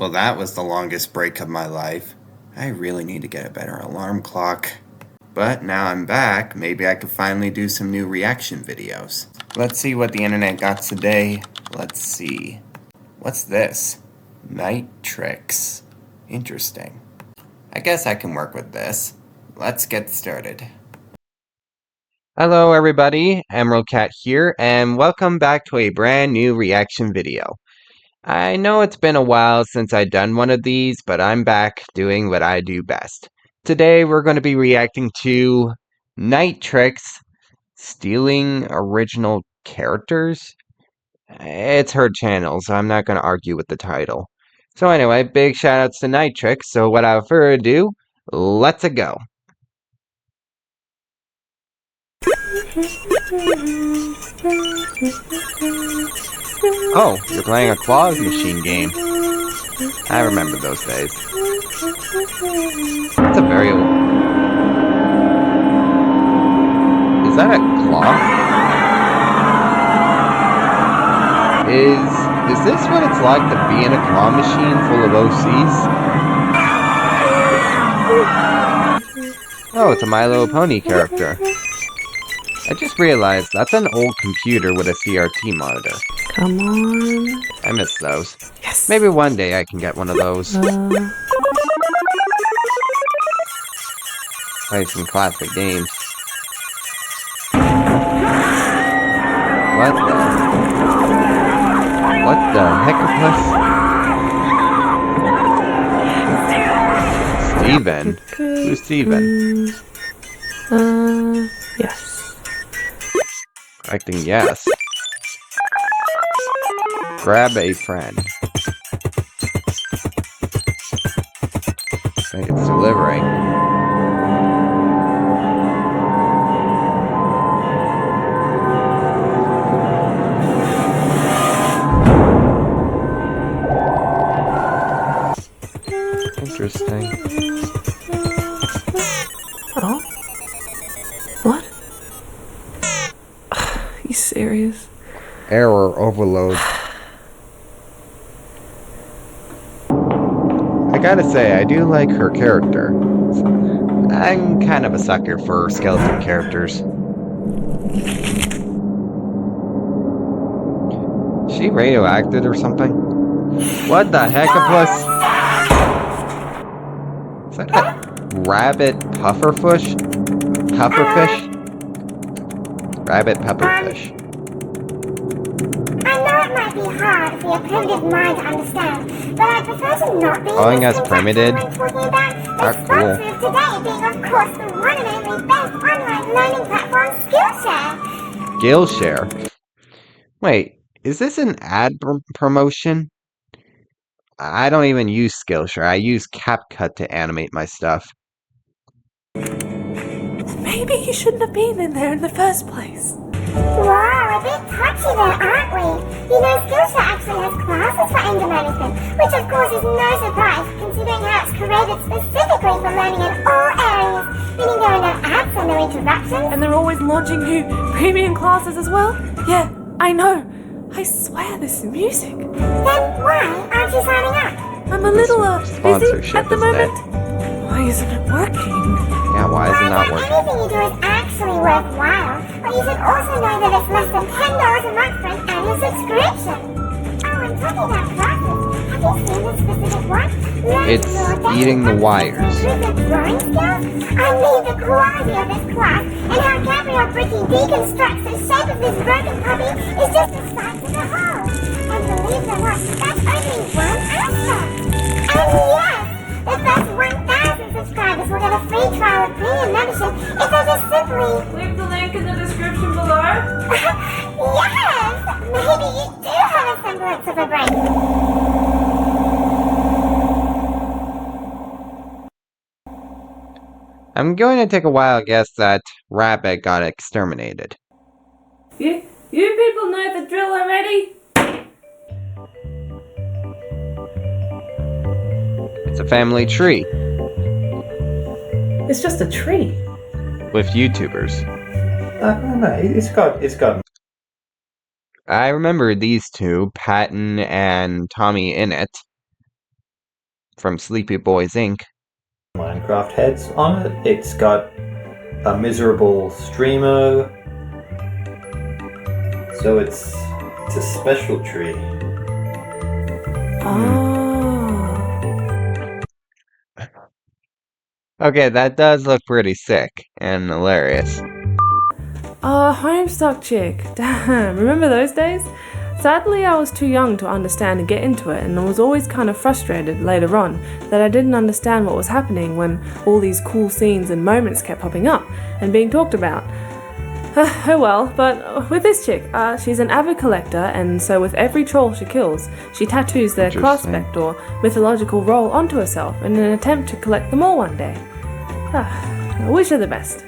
Well, that was the longest break of my life. I really need to get a better alarm clock. But now I'm back, maybe I could finally do some new reaction videos. Let's see what the internet got today. Let's see. What's this? Neytirix. Interesting. I guess I can work with this. Let's get started. Hello everybody, Emerald Cat here, and welcome back to a brand new reaction video. I know it's been a while since I've done one of these, but I'm back doing what I do best. Today we're going to be reacting to Neytirix stealing original characters. It's her channel, so I'm not going to argue with the title. So anyway, big shoutouts to Neytirix, so without further ado, let's go. Oh, you're playing a claws machine game. I remember those days. That's a very old... Is that a claw? Is this what it's like to be in a claw machine full of OCs? Oh, it's a My Little Pony character. I just realized that's an old computer with a CRT monitor. Come on. I miss those. Yes. Maybe one day I can get one of those. Play some classic games. What the heck-a-puss? Steven? Who's Steven? Yes. Acting yes. Grab a friend. I think it's delivering. Interesting. Oh? What? You serious? Error overload. I gotta say, I do like her character. I'm kind of a sucker for skeleton characters. Is she radioactive or something? What the heck-a-puss? Is that a rabbit pufferfish? Pufferfish? Rabbit pufferfish. I know it might be hard for your primitive mind to understand, but I prefer to not be Calling us primitive? I'm talking about the Not cool. sponsor of today being, of course, the one and only best online learning platform, Skillshare. Skillshare. Wait, is this an ad promotion? I don't even use Skillshare. I use CapCut to animate my stuff. Maybe you shouldn't have been in there in the first place. Wow, a bit touchy there, aren't we? You know, Skillshare actually has classes for anger management, which of course is no surprise, considering how it's created specifically for learning in all areas, meaning there are no ads and no interruptions. And they're always launching new premium classes as well? Yeah, I know. I swear this music. Then why aren't you signing up? I'm a little busy Sponsorship, at the isn't it? moment. Why isn't it working? Yeah, why is it not working? Anything you do is actually worthwhile, but you should also know that it's less than $10 a month for an annual subscription. Oh, and talking about classes, have you seen this specific one? It's eating the wires. Improve your drawing skills? I mean, the quality of this class and how Gabriel Bricky deconstructs the shape of this broken puppy is just a sight to behold. And believe it or not, that's only one aspect. And yes, the first 1,000 subscribers will get a free trial of premium membership if they just simply... Leave the link in the description below. Yes! Maybe you do have a semblance of a brain. I'm going to take a wild guess that Rabbit got exterminated. You people know the drill already? It's a family tree. It's just a tree. With YouTubers. No, it's got. I remember these two, Patton and Tommy in it. from Sleepy Boys Inc. Minecraft heads on it. It's got a miserable streamer. So it's a special tree. Oh. Okay, that does look pretty sick and hilarious. Homestuck chick. Damn, remember those days? Sadly, I was too young to understand and get into it, and I was always kind of frustrated later on that I didn't understand what was happening when all these cool scenes and moments kept popping up and being talked about. Oh well, but with this chick, she's an avid collector, and so with every troll she kills, she tattoos their class spect or mythological role onto herself in an attempt to collect them all one day. I wish her the best.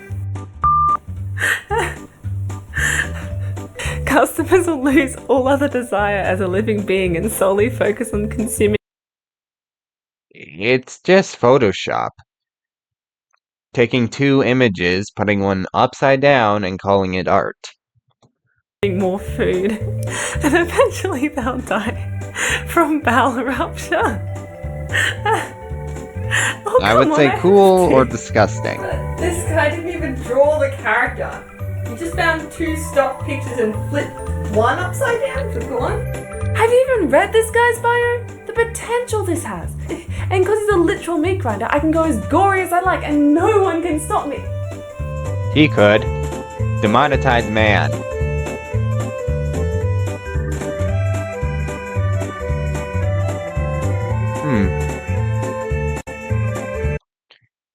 Customers will lose all other desire as a living being and solely focus on consuming. It's just Photoshop. Taking two images, putting one upside down, and calling it art. More food, and eventually they'll die from bowel rupture. Oh, I would say cool or disgusting. This guy didn't even draw the character. He just found two stock pictures and flipped one upside down for one. Have you even read this guy's bio? The potential this has. And because he's a literal meat grinder, I can go as gory as I like and no one can stop me. He could. Demonetized man.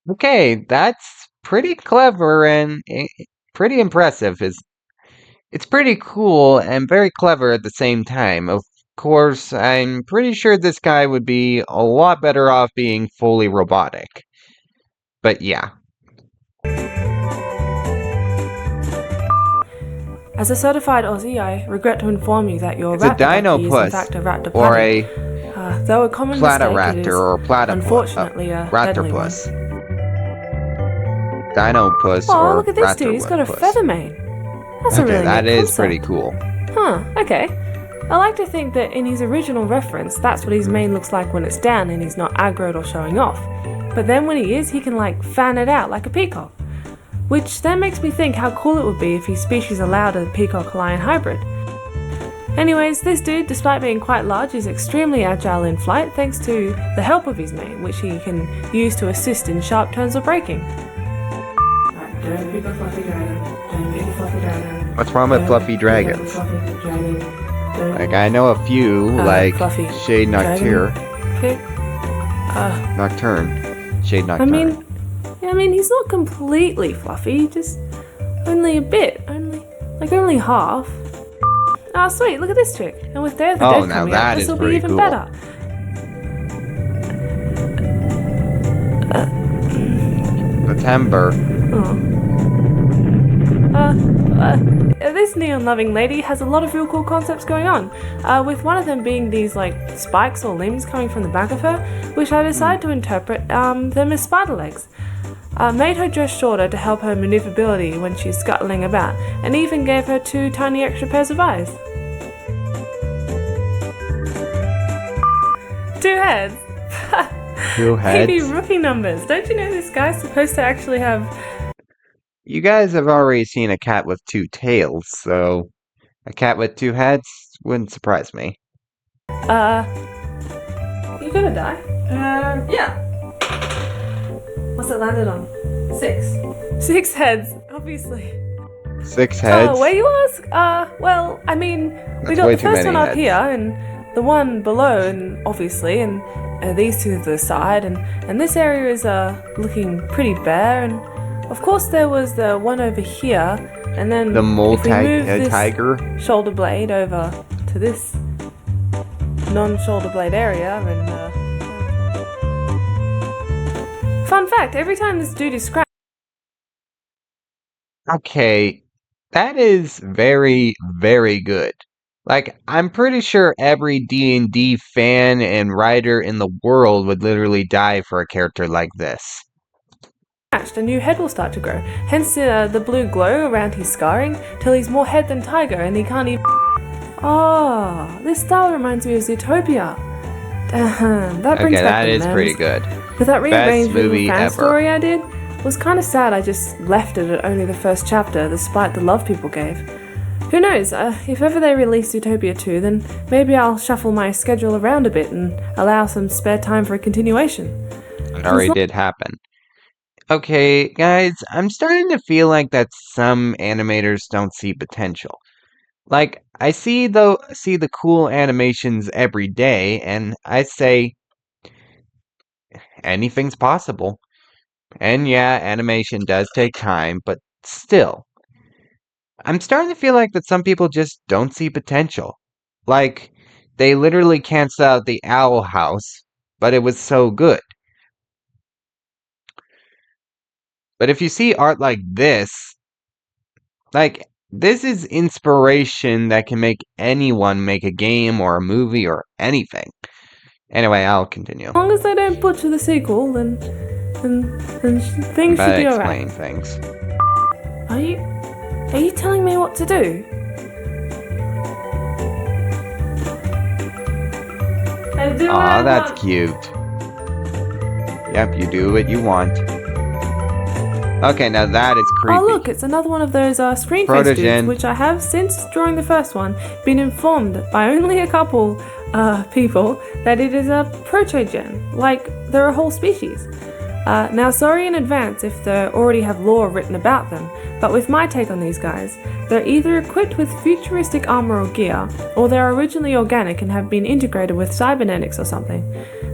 Okay, that's pretty clever and pretty impressive. It's pretty cool and very clever at the same time. Of course, I'm pretty sure this guy would be a lot better off being fully robotic. But yeah. As a certified Aussie, I regret to inform you that your It's a rat is in dinopus, fact a rat or a though a common mistake, it is platyraptor or platypus. unfortunately a deadly one. Raptorpus. Dinopus Oh, or look at this dude, he's got a raptorpus. feather mane. That's a Okay, really that neat is pretty concept. cool. Huh, okay. I like to think that in his original reference, that's what his mane looks like when it's down and he's not aggroed or showing off. But then when he is, he can like fan it out like a peacock. Which then makes me think how cool it would be if his species allowed a peacock-lion hybrid. Anyways, this dude, despite being quite large, is extremely agile in flight thanks to the help of his mane, which he can use to assist in sharp turns or braking. Don't pick a fluffy dragon. Don't pick a fluffy dragon. What's wrong with fluffy dragons? Like, I know a few, like fluffy Shade Nocturne. Okay. Nocturne. Shade Nocturne. I mean, he's not completely fluffy, just only a bit, only half. Ah, sweet, look at this chick. And with Day of the Oh, Dead now coming that up, is this will be pretty even cool. better. September. This neon-loving lady has a lot of real cool concepts going on, with one of them being these like spikes or limbs coming from the back of her, which I decided to interpret them as spider legs. Made her dress shorter to help her maneuverability when she's scuttling about, and even gave her 2 tiny extra pairs of eyes. 2 heads! 2 heads. Maybe rookie numbers. Don't you know this guy's supposed to actually have... You guys have already seen a cat with 2 tails, so a cat with 2 heads wouldn't surprise me. You gonna die? Yeah. What's it landed on? 6. 6 heads, obviously. 6 heads? Oh, where you ask? Well, I mean, we That's got way the too first many one up heads. here, and the one below, and obviously, and these 2 to the side, and this area is looking pretty bare, and of course there was the one over here, and then The mole if we move this tiger? shoulder blade over to this non-shoulder blade area, and fun fact, every time this dude is scratched. Okay, that is very, very good. Like, I'm pretty sure every D&D fan and writer in the world would literally die for a character like this. A new head will start to grow, hence the blue glow around his scarring, till he's more head than tiger and he can't even... Oh, this style reminds me of Zootopia. That brings Okay, back that the is pretty memories. good. But that rearranged little movie fan ever. story I did was kind of sad. I just left it at only the first chapter, despite the love people gave. Who knows, if ever they release Utopia 2, then maybe I'll shuffle my schedule around a bit and allow some spare time for a continuation. It already did happen. Okay, guys, I'm starting to feel like that some animators don't see potential. Like, I see the cool animations every day, and I say anything's possible. And yeah, animation does take time, but still, I'm starting to feel like that some people just don't see potential. Like, they literally canceled out the Owl House, but it was so good. But if you see art like this is inspiration that can make anyone make a game or a movie or anything. Anyway, I'll continue. As long as they don't butcher the sequel, then things should But be alright. explain things. Are you telling me what to do? Aw, that's cute. Yep, you do what you want. Okay, now that is creepy. Oh look, it's another one of those screen face Protogen. dudes, which I have, since drawing the first one, been informed by only a couple people that it is a protogen, like they're a whole species. Now, sorry in advance if they already have lore written about them, but with my take on these guys, they're either equipped with futuristic armor or gear, or they're originally organic and have been integrated with cybernetics or something.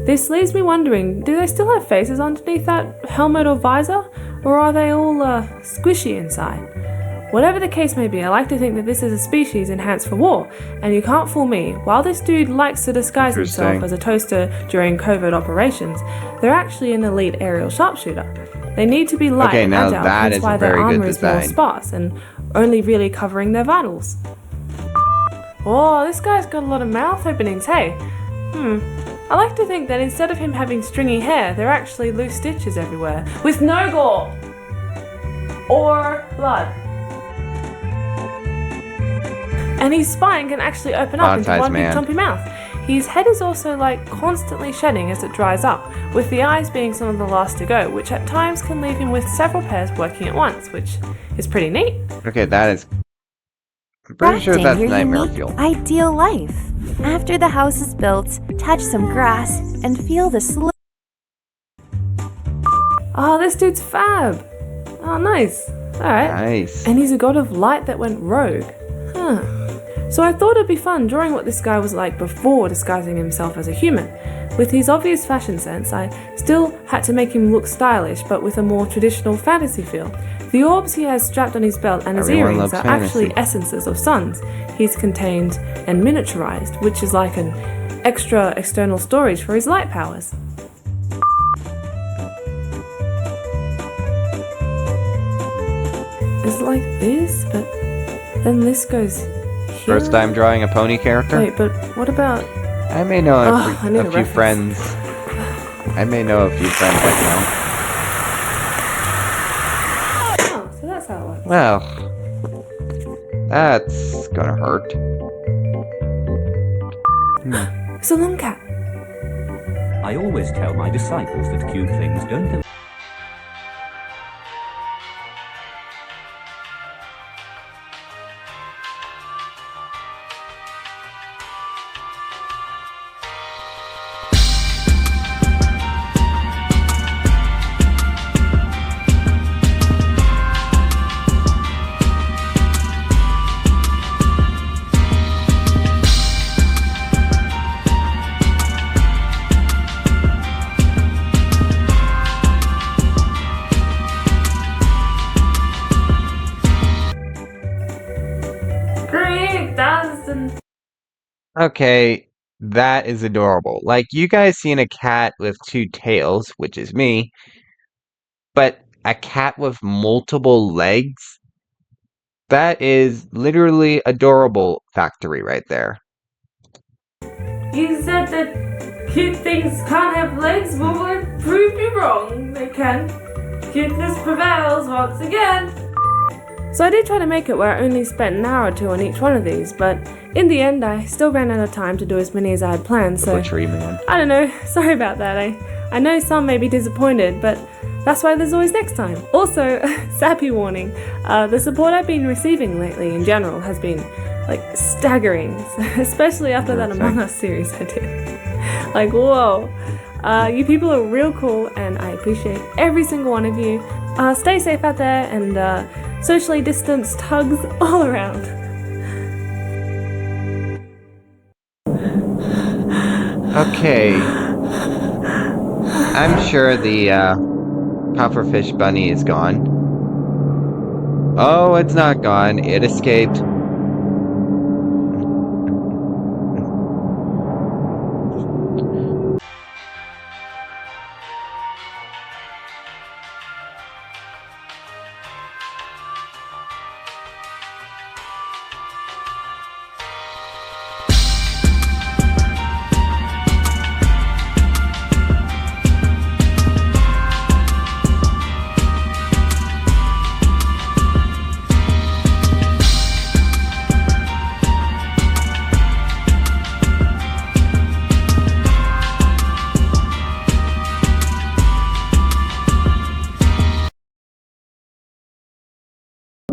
This leaves me wondering, do they still have faces underneath that helmet or visor, or are they all squishy inside? Whatever the case may be, I like to think that this is a species enhanced for war, and you can't fool me. While this dude likes to disguise himself as a toaster during covert operations, they're actually an elite aerial sharpshooter. They need to be light and now agile, that hence is why a their very good armor is more design. sparse and only really covering their vitals. Oh, this guy's got a lot of mouth openings, hey? I like to think that instead of him having stringy hair, there are actually loose stitches everywhere, with no gore or blood. And his spine can actually open up into Traumatized one big man. chompy mouth. His head is also constantly shedding as it dries up, with the eyes being some of the last to go, which at times can leave him with several pairs working at once, which is pretty neat. Okay, that is... I'm pretty sure that's your nightmare unique, fuel. ideal life. After the house is built, touch some grass and feel the slow. Oh, this dude's fab! Oh, nice. Alright. Nice. And he's a god of light that went rogue. Huh. So I thought it'd be fun drawing what this guy was like before disguising himself as a human. With his obvious fashion sense, I still had to make him look stylish, but with a more traditional fantasy feel. The orbs he has strapped on his belt and his Everyone earrings loves are fantasy. actually essences of suns he's contained and miniaturized, which is like an extra external storage for his light powers. It's like this, but then this goes here. First time drawing a pony character? Wait, but what about... I may know I need a a few reference. friends. I may know a few friends like Oh, so that's how it works. that. Well, that's gonna hurt. It's a long cat. I always tell my disciples that cute things don't Okay, that is adorable. Like, you guys seen a cat with two tails, which is me, but a cat with multiple legs? That is literally adorable factory right there. You said that cute things can't have legs, but we'll prove you wrong. They can. Cuteness prevails once again. So I did try to make it where I only spent an hour or two on each one of these, but in the end I still ran out of time to do as many as I had planned, so Butchery man. I don't know, sorry about that. I know some may be disappointed, but that's why there's always next time. Also, sappy warning, the support I've been receiving lately in general has been, like, staggering, especially after that Among Us series I did. Like, whoa. You people are real cool, and I appreciate every single one of you. Stay safe out there, and socially distanced hugs all around. Okay. I'm sure the pufferfish bunny is gone. Oh, it's not gone. It escaped.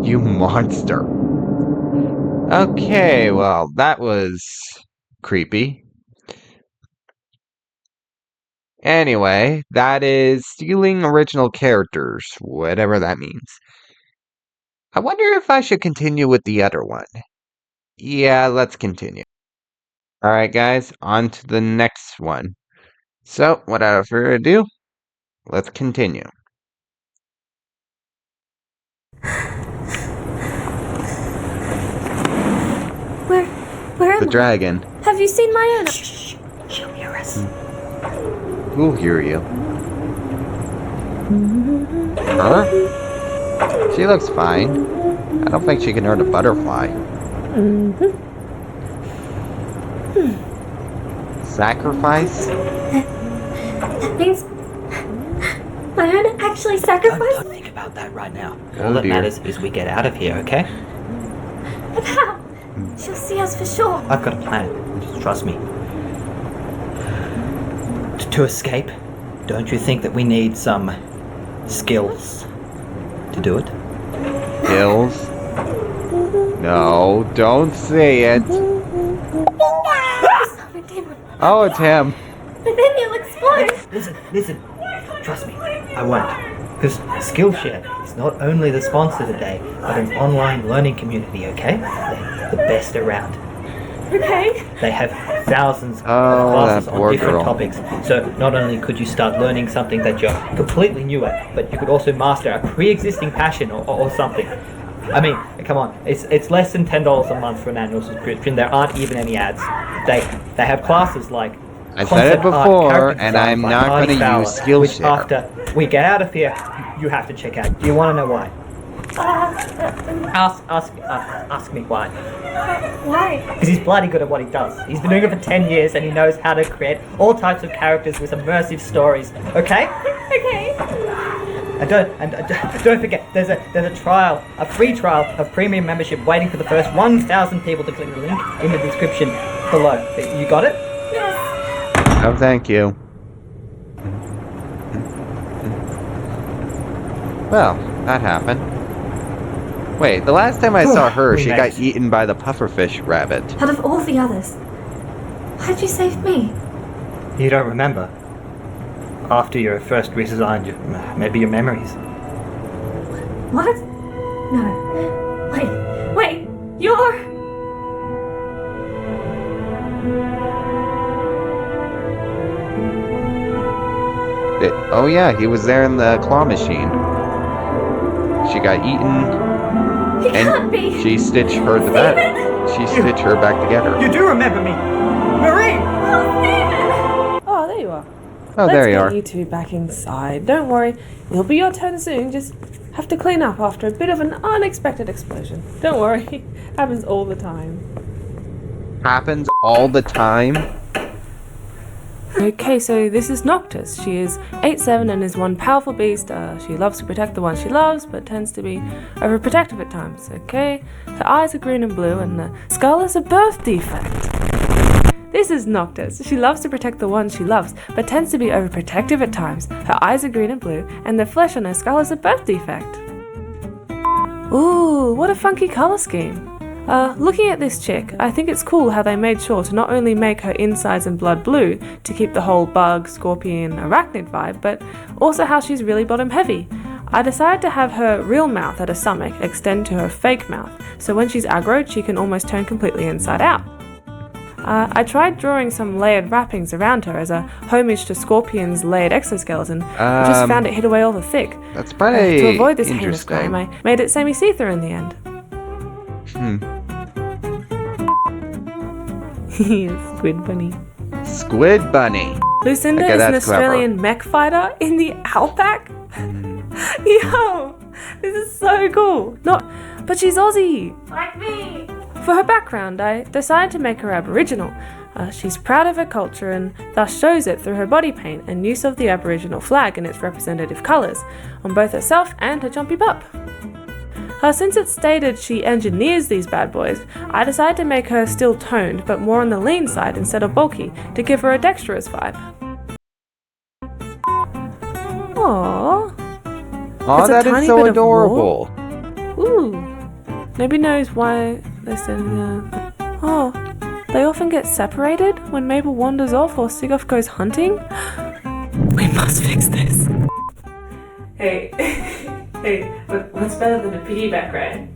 You monster. Okay, well, that was creepy. Anyway, that is stealing original characters, whatever that means. I wonder if I should continue with the other one. Yeah, let's continue. Alright, guys, on to the next one. So, without further ado, let's continue. Where The am dragon. I? Have you seen my own? Shh, she'll hear us. Who'll hear you? Her? She looks fine. I don't think she can hurt a butterfly. Sacrifice? That means my own actually sacrificed. Don't think about that right now. Oh, All that dear. matters is we get out of here, okay? But how? She'll see us for sure. I've got a plan. Just trust me. To escape, don't you think that we need some skills to do it? Skills? No, don't say it. Oh, it's him. But then you'll explode. Listen. Trust me, I won't. Because Skillshare is not only the sponsor today, but an online learning community, okay? They're the best around. Okay. They have thousands of Oh, classes that on poor different girl. topics. So not only could you start learning something that you're completely new at, but you could also master a pre-existing passion or something. I mean, come on, it's less than $10 a month for an annual subscription. There aren't even any ads. They have classes like I said it concept art, before, character and design I'm by not Hardy going to Fowler, use which Skillshare. after we get out of here, you have to check out. Do you want to know why? Ask me why. Why? Because he's bloody good at what he does. He's been doing it for 10 years and he knows how to create all types of characters with immersive stories. Okay? Okay. And don't forget, there's a trial, a free trial of premium membership waiting for the first 1,000 people to click the link in the description below. You got it? Yes. Oh, thank you. Well, that happened. Wait, the last time I saw her, We she met. got eaten by the pufferfish rabbit. Out of all the others, why'd you save me? You don't remember? After your first redesigned, maybe your memories. What? No. Wait. You're... Oh yeah, he was there in the claw machine. She got eaten, He can't and be. she stitched her the back. She stitched her back together. You do remember me! Marie! Oh, there you are. Oh, Let's there you get are. you two back inside. Don't worry, it'll be your turn soon. Just have to clean up after a bit of an unexpected explosion. Don't worry, happens all the time. Happens all the time. Okay, so this is Noctis. She is 8'7" and is one powerful beast. She loves to protect the one she loves, but tends to be overprotective at times, okay? Her eyes are green and blue, and the skull is a birth defect. This is Noctis. She loves to protect the one she loves, but tends to be overprotective at times. Her eyes are green and blue, and the flesh on her skull is a birth defect. Ooh, what a funky color scheme. Looking at this chick, I think it's cool how they made sure to not only make her insides and blood blue to keep the whole bug, scorpion, arachnid vibe, but also how she's really bottom heavy. I decided to have her real mouth at her stomach extend to her fake mouth, so when she's aggroed she can almost turn completely inside out. I tried drawing some layered wrappings around her as a homage to Scorpion's layered exoskeleton, but just found it hid away all the thick. That's pretty To avoid this heinous interesting. crime, I made it semi-see-through in the end. Squid Bunny. Squid Bunny. Lucinda Okay, is an that's clever. Australian mech fighter in the outback. Yo, this is so cool. But she's Aussie. Like me. For her background, I decided to make her Aboriginal. She's proud of her culture and thus shows it through her body paint and use of the Aboriginal flag in its representative colours, on both herself and her jumpy pup. Since it's stated she engineers these bad boys, I decided to make her still toned but more on the lean side instead of bulky to give her a dexterous vibe. Aww. Oh, It's a that is tiny so bit of adorable. Ooh. Nobody knows why they're sending her. Oh, they often get separated when Mabel wanders off or Sigoth goes hunting? We must fix this. Hey, hey, what's better than a piggyback ride?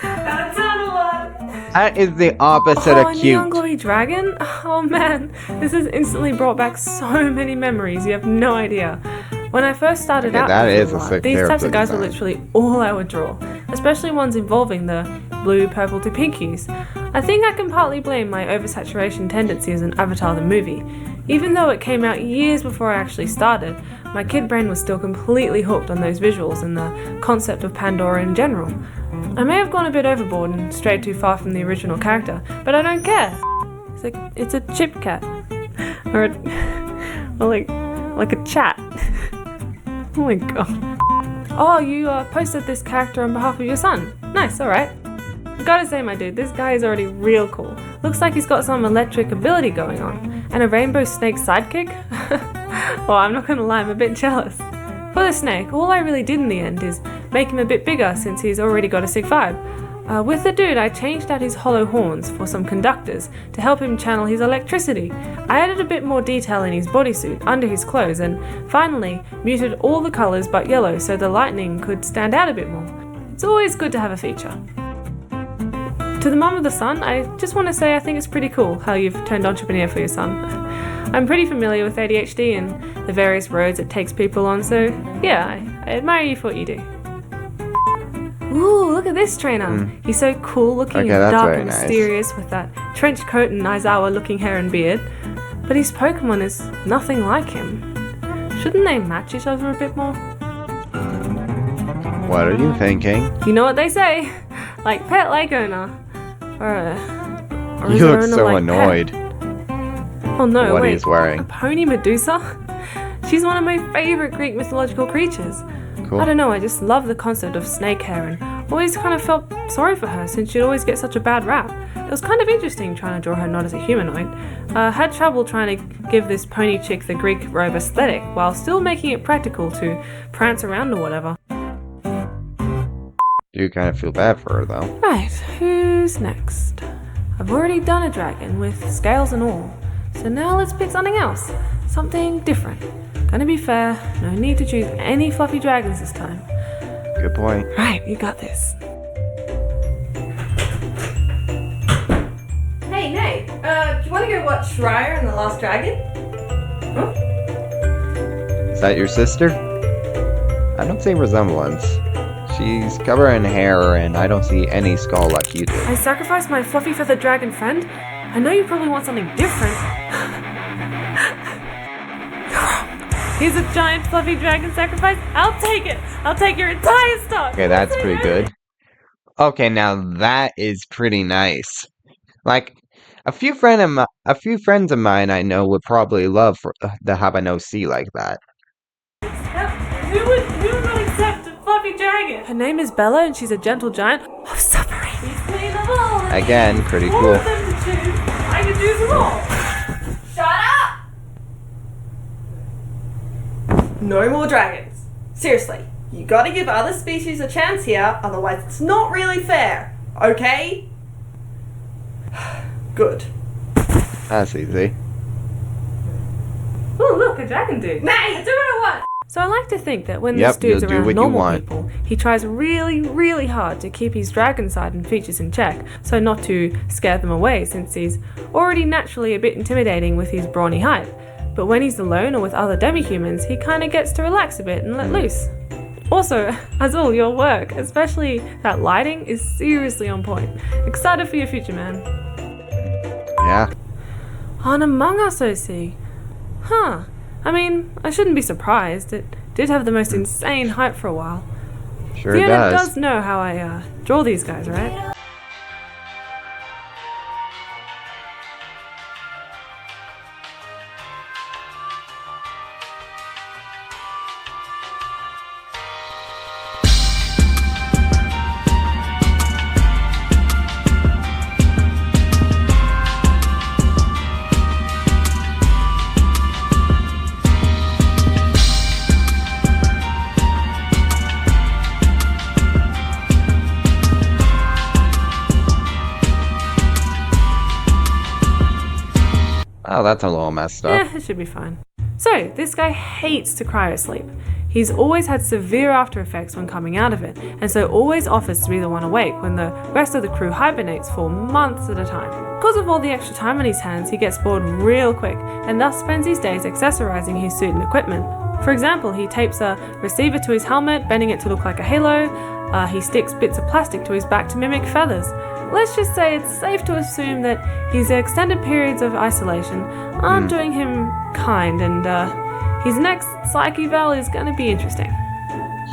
That's not a lot. That is the opposite Oh, of a cute. neon glowy dragon? Oh man, this has instantly brought back so many memories, you have no idea. When I first started out that with is a Lula, sick these types character of guys were design. literally all I would draw, especially ones involving the blue, purple to pink hues. I think I can partly blame my oversaturation tendencies in Avatar the movie. Even though it came out years before I actually started, my kid brain was still completely hooked on those visuals and the concept of Pandora in general. I may have gone a bit overboard and strayed too far from the original character, but I don't care. It's a chip cat. Or like a chat. Oh my god. Oh, you posted this character on behalf of your son. Nice, alright. I gotta say, my dude, this guy is already real cool. Looks like he's got some electric ability going on. And a rainbow snake sidekick? Well, I'm not gonna lie, I'm a bit jealous. For the snake, all I really did in the end is make him a bit bigger since he's already got a sick vibe. With the dude, I changed out his hollow horns for some conductors to help him channel his electricity. I added a bit more detail in his bodysuit, under his clothes, and finally muted all the colours but yellow so the lightning could stand out a bit more. It's always good to have a feature. To the mum of the son, I just want to say I think it's pretty cool how you've turned entrepreneur for your son. I'm pretty familiar with ADHD and the various roads it takes people on, so yeah, I admire you for what you do. Ooh, look at this trainer. He's so cool looking Okay, and that's dark very and nice. mysterious with that trench coat and Aizawa looking hair and beard. But his Pokemon is nothing like him. Shouldn't they match each other a bit more? What are you thinking? You know what they say, like pet like owner. Or You is it look owner so like annoyed. Pet? Oh no, What wait, he's wearing. a pony Medusa? She's one of my favourite Greek mythological creatures. Cool. I don't know, I just love the concept of snake hair and always kind of felt sorry for her since she'd always get such a bad rap. It was kind of interesting trying to draw her not as a humanoid. Had trouble trying to give this pony chick the Greek robe aesthetic while still making it practical to prance around or whatever. You kind of feel bad for her, though. Right, who's next? I've already done a dragon with scales and all, so now let's pick something else. Something different. Gonna be fair, no need to choose any fluffy dragons this time. Good point. Right, you got this. Hey, Nate, do you want to go watch Shreya and the Last Dragon? Is that your sister? I don't see resemblance. She's covered in hair, and I don't see any skull like you do. I sacrificed my fluffy feathered dragon friend. I know you probably want something different. Here's a giant fluffy dragon sacrifice. I'll take it. I'll take your entire stock. Okay, that's pretty good. Okay, now that is pretty nice. Like, A few friends of mine I know would probably love to have an OC like that. Who would not accept a fluffy dragon? Her name is Bella and she's a gentle giant of submarine. She's queen of all. Again, pretty All cool. of them to choose. I can choose them all. Shut up! No more dragons. Seriously, you gotta give other species a chance here, otherwise it's not really fair. Okay? Good. That's easy. Oh, look, a dragon dude. Nay, do what I want! So I like to think that when Yep, this dude's you'll do around what you normal want. people, he tries really, really hard to keep his dragon side and features in check, so not to scare them away since he's already naturally a bit intimidating with his brawny height. But when he's alone or with other demi-humans, he kinda gets to relax a bit and let loose. Also, Azul, your work, especially that lighting, is seriously on point. Excited for your future, man. Yeah. On Among Us OC. Huh. I mean, I shouldn't be surprised. It did have the most insane hype for a while. Sure The internet does. does know how I draw these guys, right? Oh, that's a little messed up. Yeah, it should be fine. So, this guy hates to cryosleep. He's always had severe after effects when coming out of it, and so always offers to be the one awake when the rest of the crew hibernates for months at a time. Because of all the extra time on his hands, he gets bored real quick, and thus spends his days accessorizing his suit and equipment. For example, he tapes a receiver to his helmet, bending it to look like a halo. He sticks bits of plastic to his back to mimic feathers. Let's just say it's safe to assume that his extended periods of isolation aren't doing him kind, and his next psych eval is going to be interesting.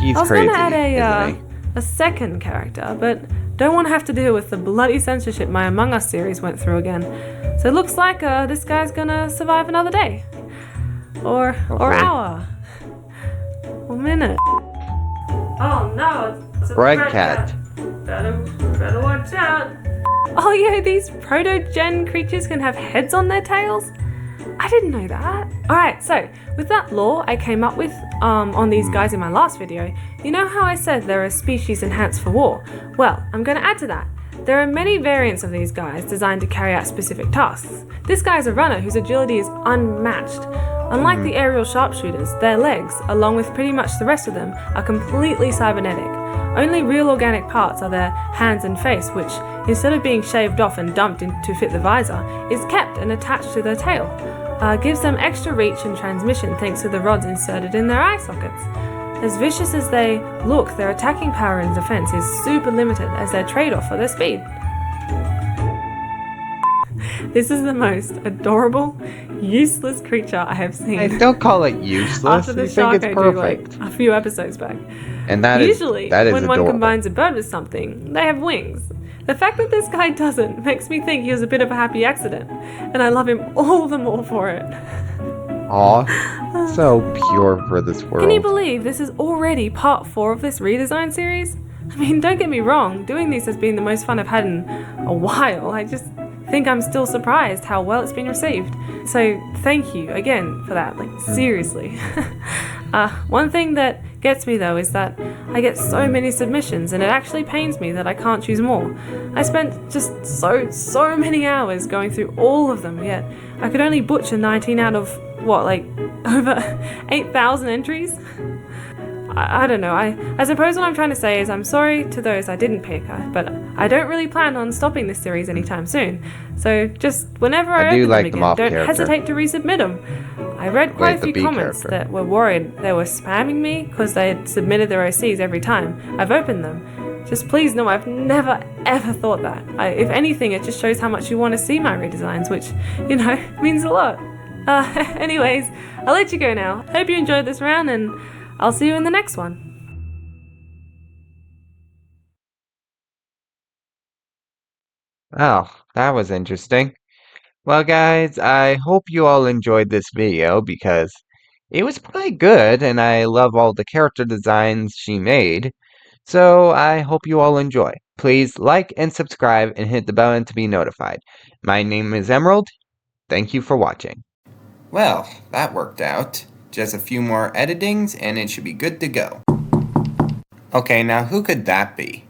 He's I was crazy, going to add isn't a second character, but don't want to have to deal with the bloody censorship my Among Us series went through again. So it looks like this guy's going to survive another day. Or hour. Or minute. Oh no, it's a Bread bread cat. Better watch out. Oh yeah, these proto-gen creatures can have heads on their tails? I didn't know that. Alright, so with that lore I came up with on these guys in my last video, you know how I said they're a species enhanced for war? Well, I'm going to add to that. There are many variants of these guys designed to carry out specific tasks. This guy is a runner whose agility is unmatched. Unlike the aerial sharpshooters, their legs, along with pretty much the rest of them, are completely cybernetic. Only real organic parts are their hands and face, which, instead of being shaved off and dumped in to fit the visor, is kept and attached to their tail. Gives them extra reach and transmission thanks to the rods inserted in their eye sockets. As vicious as they look, their attacking power and defense is super limited as their trade-off for their speed. This is the most adorable, useless creature I have seen. Hey, don't call it useless. After the You think shark it's I perfect. do like a few episodes back. And that is Usually, that is when adorable. one combines a bird with something, they have wings. The fact that this guy doesn't makes me think he was a bit of a happy accident, and I love him all the more for it. Aw, so pure for this world. Can you believe this is already part 4 of this redesign series? I mean, don't get me wrong, doing this has been the most fun I've had in a while. I just think I'm still surprised how well it's been received. So thank you again for that, like seriously. One thing that gets me though is that I get so many submissions and it actually pains me that I can't choose more. I spent just so many hours going through all of them, yet I could only butcher 19 out of what, like over 8,000 entries? I don't know. I suppose what I'm trying to say is I'm sorry to those I didn't pick, but I don't really plan on stopping this series anytime soon. So just whenever I do open like them them again, off don't character. hesitate to resubmit them. I read quite Wait, a the few B comments character. that were worried they were spamming me because they had submitted their OCs every time I've opened them. Just please know I've never ever thought that. If anything, it just shows how much you want to see my redesigns, which, you know, means a lot. Anyways, I'll let you go now. Hope you enjoyed this round and I'll see you in the next one. Oh, that was interesting. Well, guys, I hope you all enjoyed this video because it was quite good and I love all the character designs she made. So I hope you all enjoy. Please like and subscribe and hit the bell to be notified. My name is Emerald. Thank you for watching. Well, that worked out. Just a few more editings and it should be good to go. Okay, now who could that be?